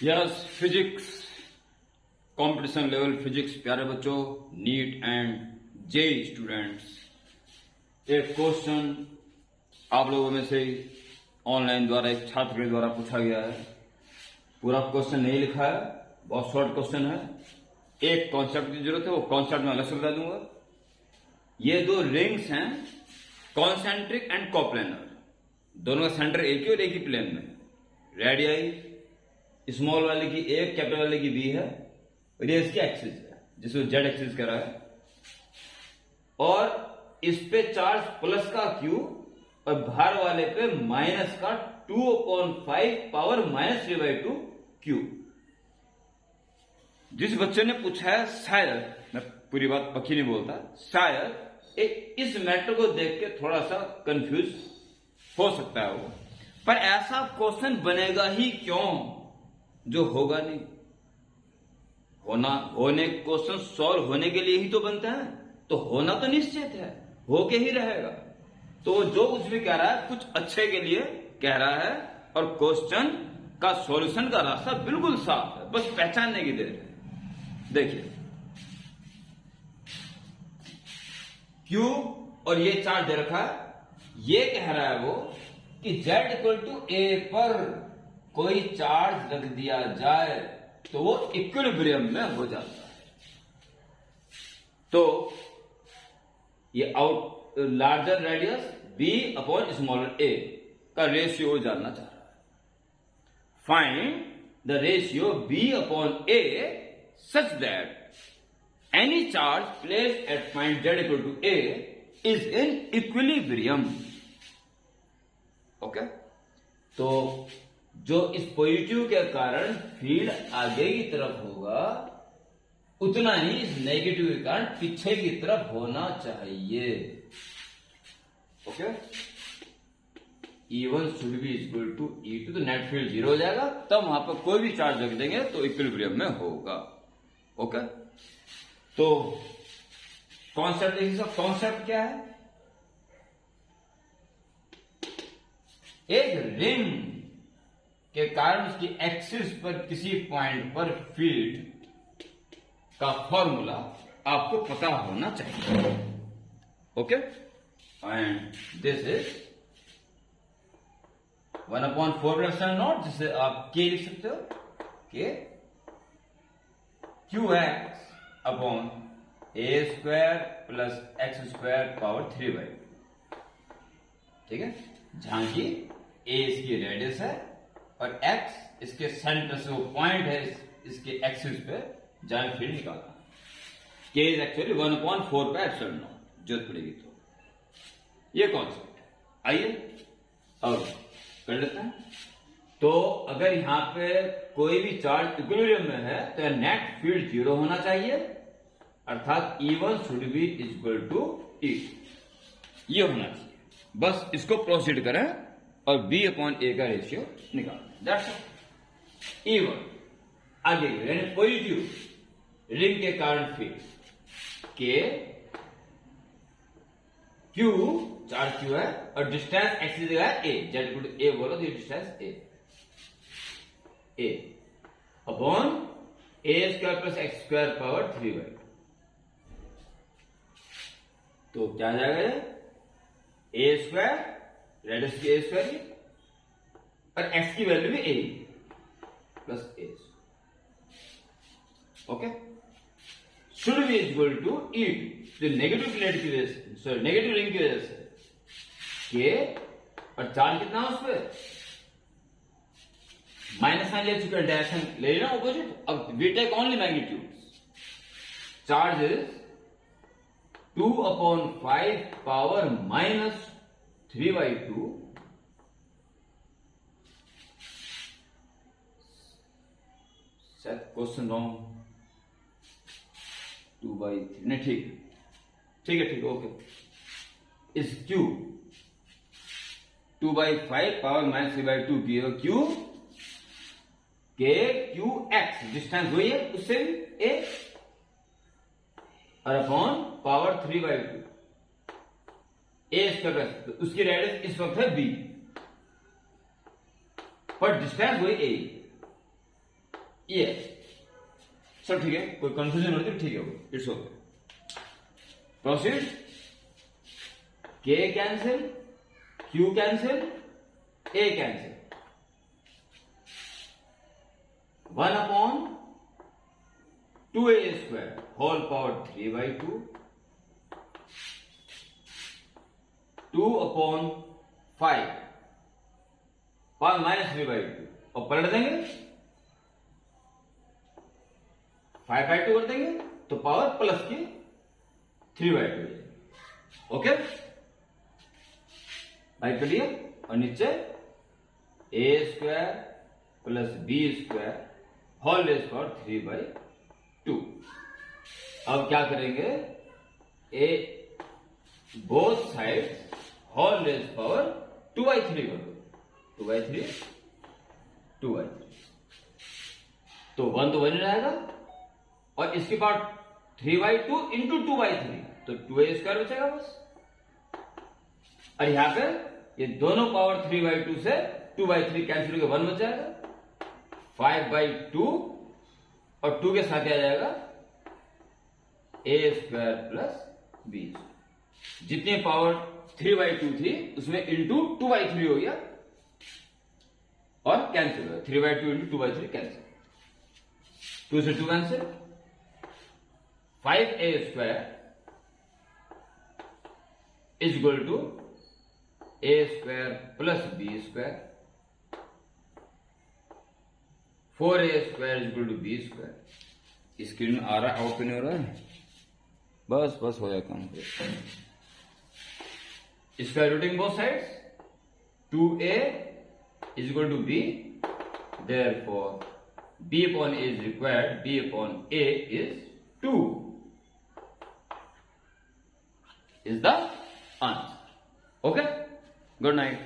Yes physics competition level physics प्यारे बच्चों, neat and JEE students, एक क्वेश्चन आप लोगों में से ऑनलाइन द्वारा एक छात्र के द्वारा पूछा गया है। पूरा क्वेश्चन नहीं लिखा है, बहुत शॉर्ट क्वेश्चन है। एक कॉन्सेप्ट की जरूरत है, वो कॉन्सेप्ट में अलग से बता दूंगा। ये दो रिंग्स हैं, कॉन्सेंट्रिक एंड कोप्लेनर, दोनों का सेंटर एक ही और एक ही प्लेन में। रेडियाई स्मॉल वाले की एक, कैपिटल वाले की बी है, और ये इसकी एक्सिस है जिसको जेड एक्सिस कह रहा है। और इस पे चार्ज प्लस का क्यू और बाहर वाले पे माइनस का 2/5 पावर -3/2 क्यू। जिस बच्चे ने पूछा है, शायद, मैं पूरी बात पक्की नहीं बोलता, शायद इस मैटर को देख के थोड़ा सा कंफ्यूज हो सकता है वो, पर ऐसा क्वेश्चन बनेगा ही क्यों जो होगा नहीं। होने क्वेश्चन सॉल्व होने के लिए ही तो बनते हैं, तो होना तो निश्चित है, होके ही रहेगा। तो जो कुछ भी कह रहा है कुछ अच्छे के लिए कह रहा है, और क्वेश्चन का सॉल्यूशन का रास्ता बिल्कुल साफ है, बस पहचानने की देर है। देखिए, क्यू और ये चार्ज दे रखा है, ये कह रहा है वो कि Z = A पर कोई चार्ज रख दिया जाए तो वो इक्विलिब्रियम में हो जाता है। तो ये आउट लार्जर रेडियस B/स्मॉलर a का रेशियो जानना चाह रहा है। Find the ratio B/A such that any charge placed at point Z = A is in equilibrium. Okay, तो जो इस पॉजिटिव के कारण फील्ड आगे की तरफ होगा, उतना ही इस नेगेटिव के कारण पीछे की तरफ होना चाहिए। Okay, E1 should be equal to E2, तो नेट फील्ड 0 हो जाएगा, तब वहां पर कोई भी चार्ज रख देंगे तो इक्विलिब्रियम में होगा। ओके, तो कॉन्सेप्ट देखिए सब, कॉन्सेप्ट क्या है? एक रिंग के कारण उसकी एक्सिस पर किसी पॉइंट पर फील्ड का फॉर्मूला आपको पता होना चाहिए। ओके, एंड दिस इज 1/4 जिसे आप के लिख सकते हो, के QX/A² + X² पावर 3/2। ठीक है, जहां की A इसकी रेडियस है और X इसके सेंटर से वो पॉइंट है इसके एक्सिस पे जहां फील्ड निकालना। K इज एक्चुअली 1/4 जरूरत पड़ेगी तो। ये कॉन्सेप्ट है, आइए और कर लेते हैं। तो अगर यहां पे कोई भी चार्ज इक्विलिब्रियम में है तो नेट फील्ड 0 होना चाहिए, अर्थात E1 should be equal to E2, ये होना चाहिए। बस इसको प्रोसीड करें और B/A का रेशियो निकालें। That's it. E1 आगे यानी पॉजिटिव रिंग के कारण फील्ड के Q, चार्ज Q है और डिस्टेंस x की जगह A, Z = A बोलो तो ये distance A upon A² + X² power 3/2। तो क्या जाएगा? A² रेडियस की A² की और x की वैल्यू भी A plus A। Okay, should be equal to E2, जो नेगेटिव प्लेट की वजह से, सॉरी नेगेटिव रिंग की वजह से के, और चार्ज कितना उस पर माइनस साइन ले चुके हैं, डायरेक्शन ले लेना ऑपोजिट। अब we take only magnitude. Charge is 2/5 power -3/2 शायद क्वेश्चन रॉन्ग, 2/3 नहीं, ठीक है, ओके, इस Q 2/5 पावर -3/2 Q के QX डिस्टेंस वही है, उससे भी A और अपॉन पावर 3/2 A², तो उसकी रेडियस इस वक्त है B, पर डिस्टेंस वही A। ये सब ठीक है, कोई कंफ्यूजन होती है ठीक है, वो it's okay. Proceed. K cancel, Q cancel, A cancel, 1/2a² whole power 3/2, 2/5 power -3/2 और पलट देंगे 5/2 कर देंगे तो पावर प्लस की 3/2। ओके भाई करिए, और नीचे a² plus b² whole raise power 3/2। अब क्या करेंगे, ए both side whole raise power 2/3 कर दो, 2/3 2/3, तो 1 तो 1 रहेगा, और इसके बाद 3/2 इंटू 2/3 तो 2a² बचेगा बस। और यहां पर ये दोनों पावर 3/2 से 2/3 कैंसिल होकर 1 बच जाएगा, 5/2 और 2 के साथ आ जाएगा a² प्लस b। जितनी पावर 3/2 थी उसमें इंटू 2/3 हो गया और कैंसिल हो गया, 3/2 इंटू 2/3 कैंसिल, 2 से 2 cancel, 5a² is equal to a² plus b², 4a² is equal to b²। Screen आ रहा है, आउट नहीं हो रहा है, बस बस हो जाए काम। Square rooting both sides, 2a is equal to b, therefore b/a is required, b/a is 2 is the answer. Okay, good night.